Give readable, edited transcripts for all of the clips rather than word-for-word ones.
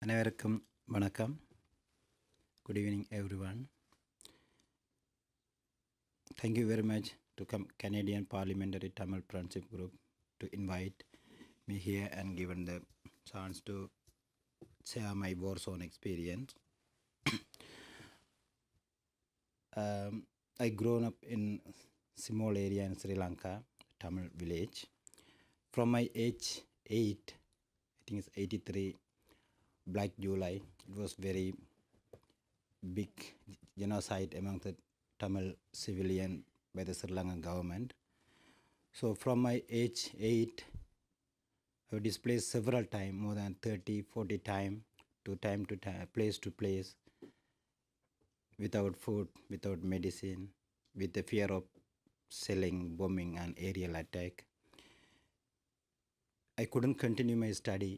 அனைவருக்கும் வணக்கம். Good evening everyone. Thank you very much to Canadian Parliamentary Tamil Friendship Group to invite me here and given the chance to share my war zone experience. I grown up in small area in Sri Lanka, Tamil village. From my age 8, I think it's 83, Black July, it was very big genocide among the Tamil civilian by the Sri Lankan government. So from my age 8, I was displaced several times, more than 30, 40 times, to time, place to place, without food, without medicine, with the fear of selling, bombing and aerial attack. I couldn't continue my study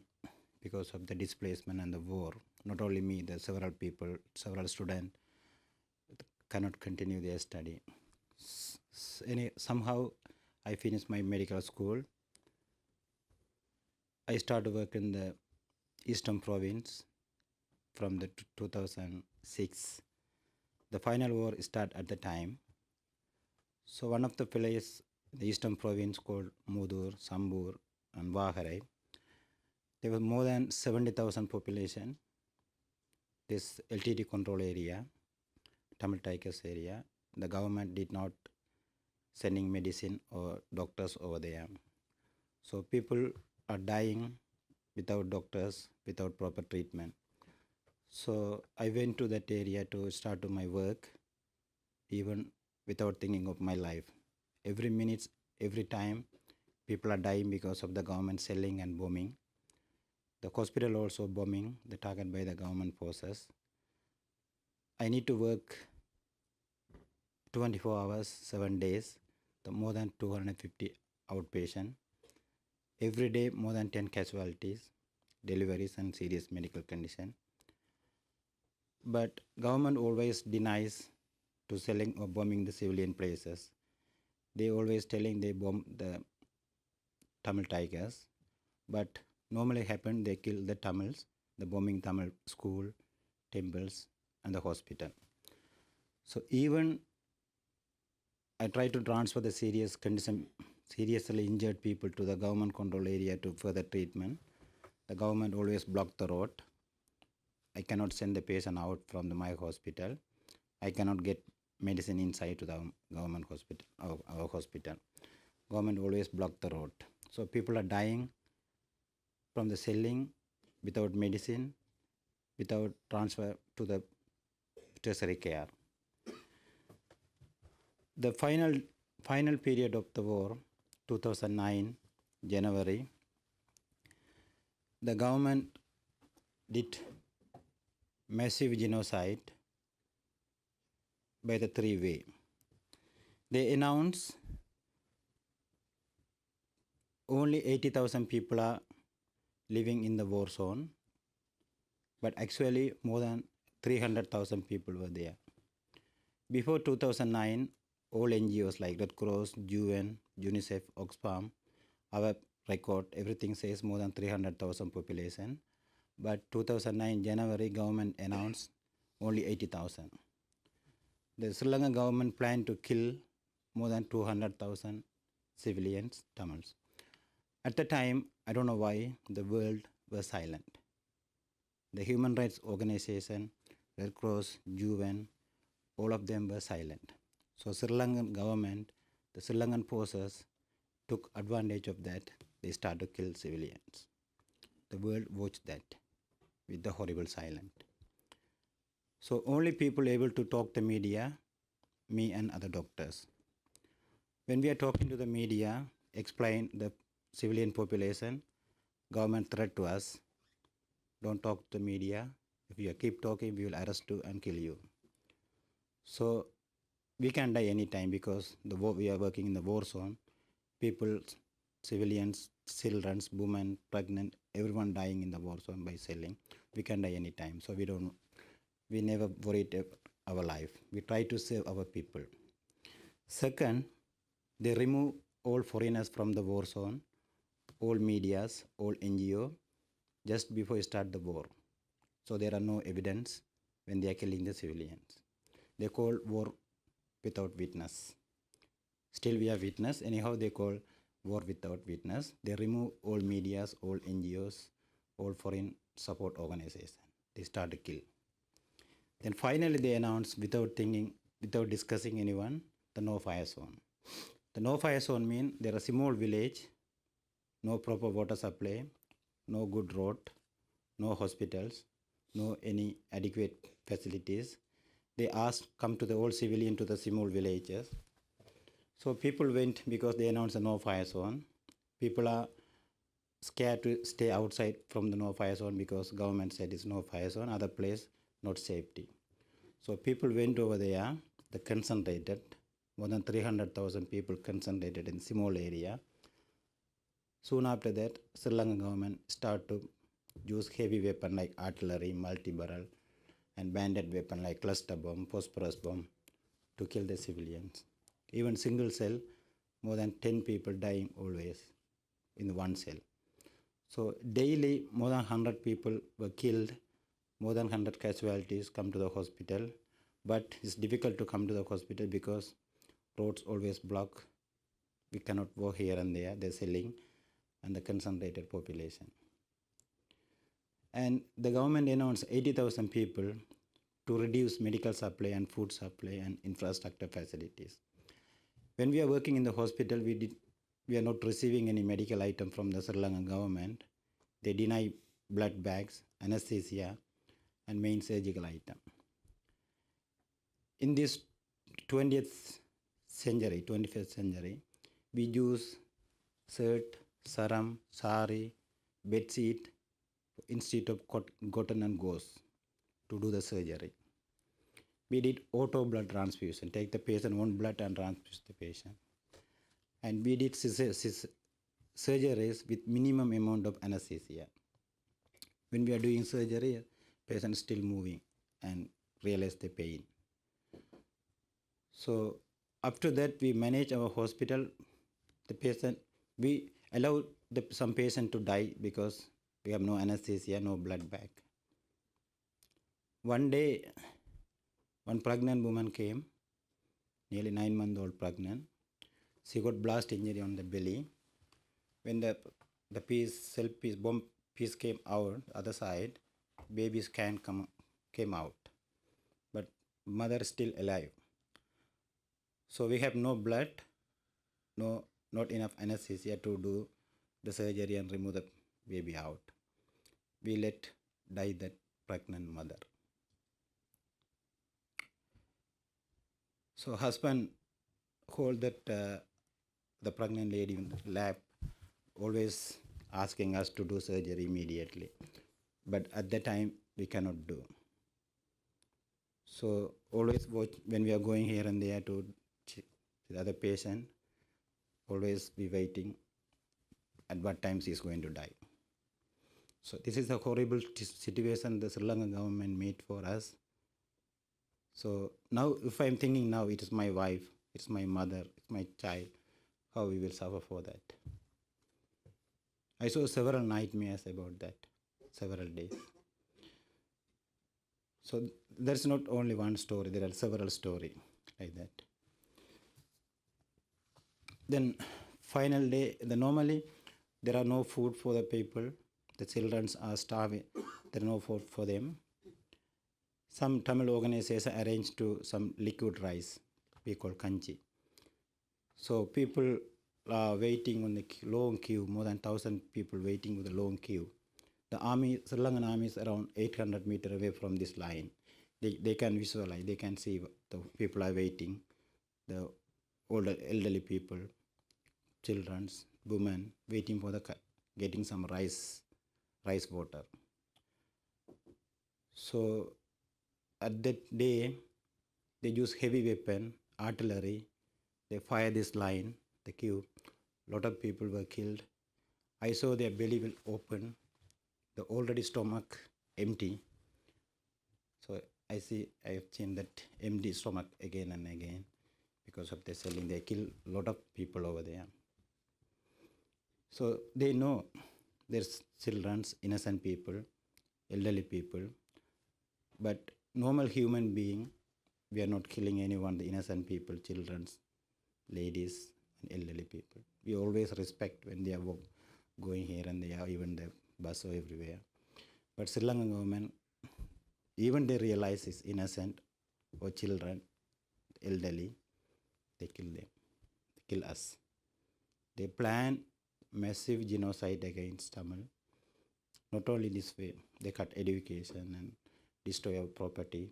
because of the displacement and the war. Not only me, there are several people, several students cannot continue their study. Somehow I finished my medical school. I started work in the Eastern Province from the 2006. The final war started at the time. So one of the places, the Eastern Province called Mudur, Sambur and Vaharai, there was more than 70,000 population. This LTT control area, Tamil Tigers area, the government did not sending medicine or doctors over there. So people are dying without doctors, without proper treatment. So I went to that area to start my work, even without thinking of my life. Every minute, every time, people are dying because of the government selling and bombing. The hospital also bombing, the target by the government forces. I need to work 24 hours, 7 days, the more than 250 outpatient. Every day, more than 10 casualties, deliveries and serious medical condition. But government always denies to selling or bombing the civilian places. They always telling they bomb the Tamil Tigers, but normally happen they kill the Tamils, the bombing Tamil school, temples and the hospital. So even I try to transfer the serious condition, seriously injured people to the government control area to further treatment. The government always block the road. I cannot send the patient out from my hospital. I cannot get medicine inside to the government hospital, our hospital. Government always block the road. So people are dying from the selling, without medicine, without transfer to the tertiary care. The final period of the war, 2009, January, the government did massive genocide by the three way. They announced only 80,000 people are living in the war zone, but actually more than 300,000 people were there. Before 2009, all NGOs like Red Cross, UN, UNICEF, Oxfam, our record, everything says more than 300,000 population. But 2009 January, government announced only 80,000. The Sri Lankan government planned to kill more than 200,000 civilians, Tamils. At the time, I don't know why, the world was silent. The human rights organization, Red Cross, UN, all of them were silent. So Sri Lankan government, the Sri Lankan forces took advantage of that. They started to kill civilians. The world watched that with the horrible silence. So only people able to talk to media, me and other doctors. When we are talking to the media, explain the civilian population, government threat to us, don't talk to the media. If you keep talking, we will arrest you and kill you. So we can die anytime because we are working in the war zone. People, civilians, children, women, pregnant, everyone dying in the war zone by selling. We can die anytime. So we never worried our life. We try to save our people. Second, they remove all foreigners from the war zone, all medias, all NGO, just before we start the war. So there are no evidence when they are killing the civilians. They call war without witness. Still we have witness. Anyhow, they call war without witness. They remove all medias, all NGOs, all foreign support organizations. They start to kill. Then finally they announced without thinking, without discussing anyone, the no-fire zone. The no-fire zone means there are a small village, no proper water supply, no good road, no hospitals, no any adequate facilities. They asked come to the all civilian to the small villages. So people went because they announced a no-fire zone. People are scared to stay outside from the no-fire zone because government said it's no-fire zone, other place not safety. So people went over there, they concentrated, more than 300,000 people concentrated in small area. Soon after that, Sri Lankan government started to use heavy weapon like artillery, multi-barrel, and banded weapon like cluster bomb, phosphorus bomb to kill the civilians. Even single cell, more than 10 people dying always in one cell. So daily, more than 100 people were killed, more than 100 casualties come to the hospital, but it's difficult to come to the hospital because roads always block. We cannot walk here and there, they're selling, and the concentrated population. And the government announced 80,000 people to reduce medical supply and food supply and infrastructure facilities. When we are working in the hospital, we are not receiving any medical item from the Sri Lankan government. They deny blood bags, anesthesia, and main surgical item. In this 20th century, 21st century, we use shirt, saram, sari, bedsheet instead of cotton and gauze to do the surgery. We did auto blood transfusion, take the patient own blood and transfuse the patient. And we did surgeries with minimum amount of anesthesia. When we are doing surgery, patient still moving and realize the pain. So after that, we manage our hospital. The patient, we allow some patient to die because we have no anesthesia, no blood bag. One day, one pregnant woman came, nearly 9-month-old pregnant. She got blast injury on the belly. When the bomb piece came out, other side, baby's can came out, but mother is still alive. So we have no blood, not enough anesthesia to do the surgery and remove the baby out. We let die that pregnant mother. So husband hold that the pregnant lady in the lap, always asking us to do surgery immediately. But at that time, we cannot do. So always watch when we are going here and there to check the other patient, always be waiting at what time she is going to die. So this is a horrible situation the Sri Lankan government made for us. So now if I'm thinking now, it is my wife, it's my mother, it's my child, how we will suffer for that. I saw several nightmares about that, several days. So there's not only one story, there are several stories like that. Then final day, normally there are no food for the people, the children are starving, there is no food for them. Some Tamil organizations arranged to some liquid rice, we call kanchi. So people are waiting on the long queue, more than 1,000 people waiting with a long queue. The army, Sri Lankan army is around 800 meters away from this line. They can visualize, they can see the people are waiting, the older elderly people, children, women waiting for the getting some rice water. So at that day, they use heavy weapon, artillery. They fire this line, the queue. Lot of people were killed. I saw their belly will open, the already stomach empty. So I have seen that empty stomach again and again because of the selling. They kill a lot of people over there. So they know there's children, innocent people, elderly people. But normal human being, we are not killing anyone, the innocent people, children, ladies, and elderly people. We always respect when they are going here and there, even the bus or everywhere. But Sri Lankan government, even they realize it's innocent or children, elderly, they kill them, they kill us. They plan massive genocide against Tamil. Not only this way, they cut education and destroy our property.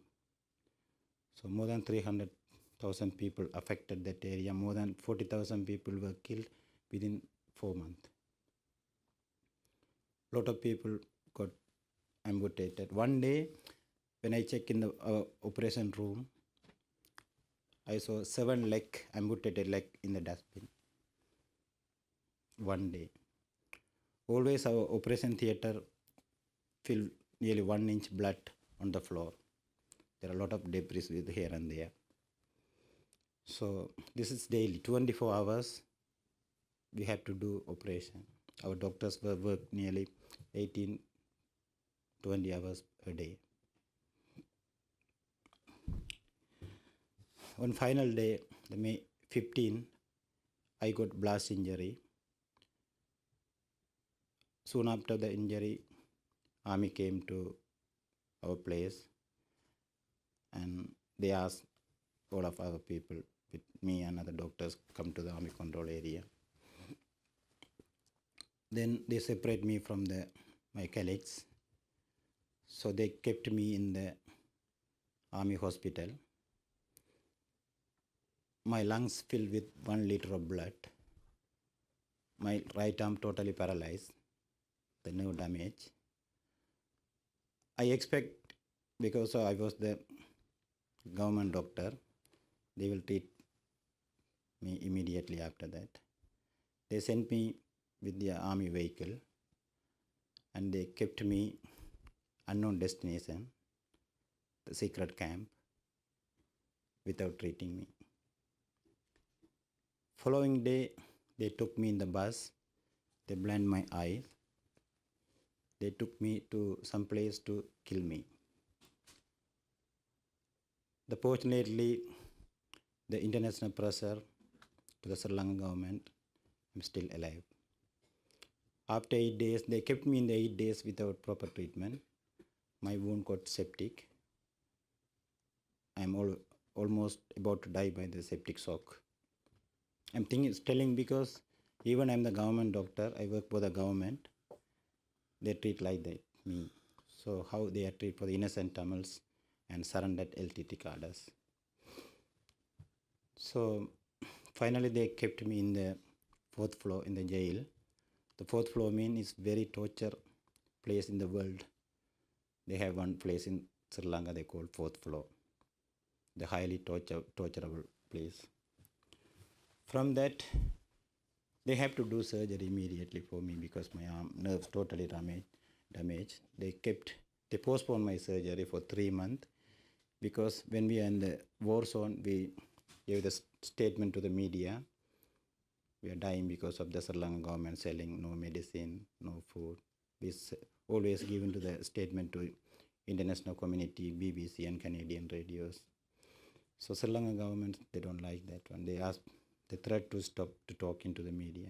So more than 300,000 people affected that area. More than 40,000 people were killed within 4 months. A lot of people got amputated. One day, when I checked in the operation room, I saw 7 amputated leg in the dustbin. One day. Always our operation theater filled nearly 1 inch blood on the floor. There are a lot of debris with here and there. So this is daily, 24 hours we had to do operation. Our doctors were work nearly 18, 20 hours a day. On final day, the May 15, I got blast injury. Soon after the injury, army came to our place and they asked all of our people with me and other doctors come to the army control area. Then they separate me from my colleagues. So they kept me in the army hospital. My lungs filled with 1 liter of blood. My right arm totally paralyzed, the nerve damage. I expect, because I was the government doctor, they will treat me immediately after that. They sent me with the army vehicle and they kept me unknown destination, the secret camp, without treating me. Following day, they took me in the bus, they blinded my eyes, they took me to some place to kill me. Fortunately, the international pressure to the Sri Lankan government, I'm still alive. After 8 days, they kept me in the 8 days without proper treatment. My wound got septic. I'm almost about to die by the septic shock. I'm telling because even I'm the government doctor, I work for the government, they treat like that, me. So how they are treat for the innocent Tamils and surrendered LTT cadres. So finally they kept me in the 4th floor in the jail. The 4th floor means very torture place in the world. They have one place in Sri Lanka they call 4th floor, the highly torturable place. From that, they have to do surgery immediately for me because my arm nerves totally damaged. They postponed my surgery for 3 months because when we are in the war zone, we gave the statement to the media. We are dying because of the Sri Lankan government selling no medicine, no food. We always given to the statement to international community, BBC and Canadian radios. So Sri Lankan government, they don't like that one. They threat to stop to talking to the media.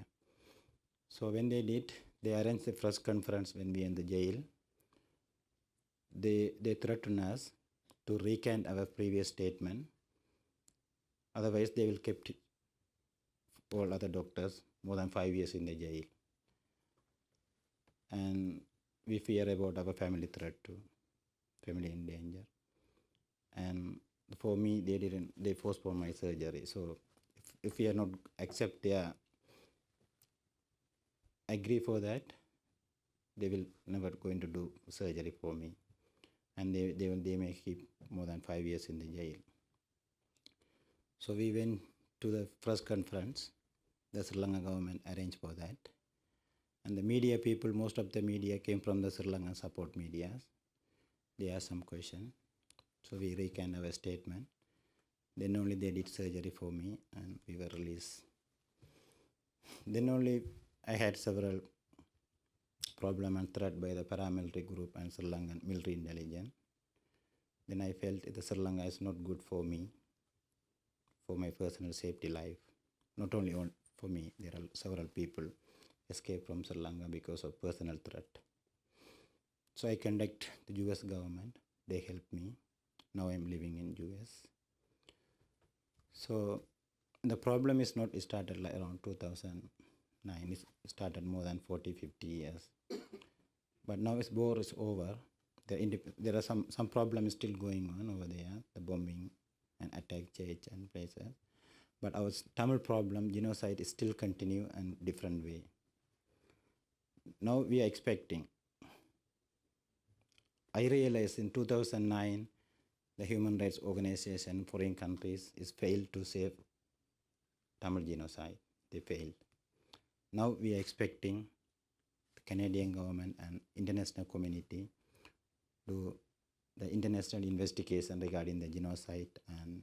So when they did, they arranged a press conference when we were in the jail. They threatened us to recant our previous statement. Otherwise, they will keep all other doctors more than 5 years in the jail. And we fear about our family threat too, family in danger. And for me, they postponed my surgery. So if we are not accept their agree for that, they will never going to do surgery for me. And they may keep more than 5 years in the jail. So we went to the press conference. The Sri Lankan government arranged for that. And the media people, most of the media came from the Sri Lankan support media. They asked some question. So we recant our statement. Then only they did surgery for me and we were released. Then only I had several problem and threat by the paramilitary group and Sri Lankan military intelligence. then I felt the Sri Lanka is not good for me, for my personal safety life. Not only for me, there are several people escaped from Sri Lanka because of personal threat. So I contact the US government. They helped me. Now I'm living in US. So the problem is not started like around 2009. It started more than 40, 50 years. But now this war is over. There are some problems still going on over there, the bombing and attack church and places. But our Tamil problem, genocide, is still continue in different way. Now we are expecting. I realized in 2009, the human rights organization, foreign countries, is failed to save Tamil genocide. They failed. Now we are expecting the Canadian government and international community do the international investigation regarding the genocide and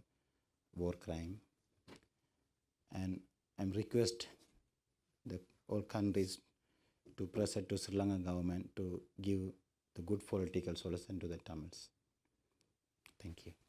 war crime. And I'm request the all countries to present to Sri Lankan government to give the good political solution to the Tamils. Thank you.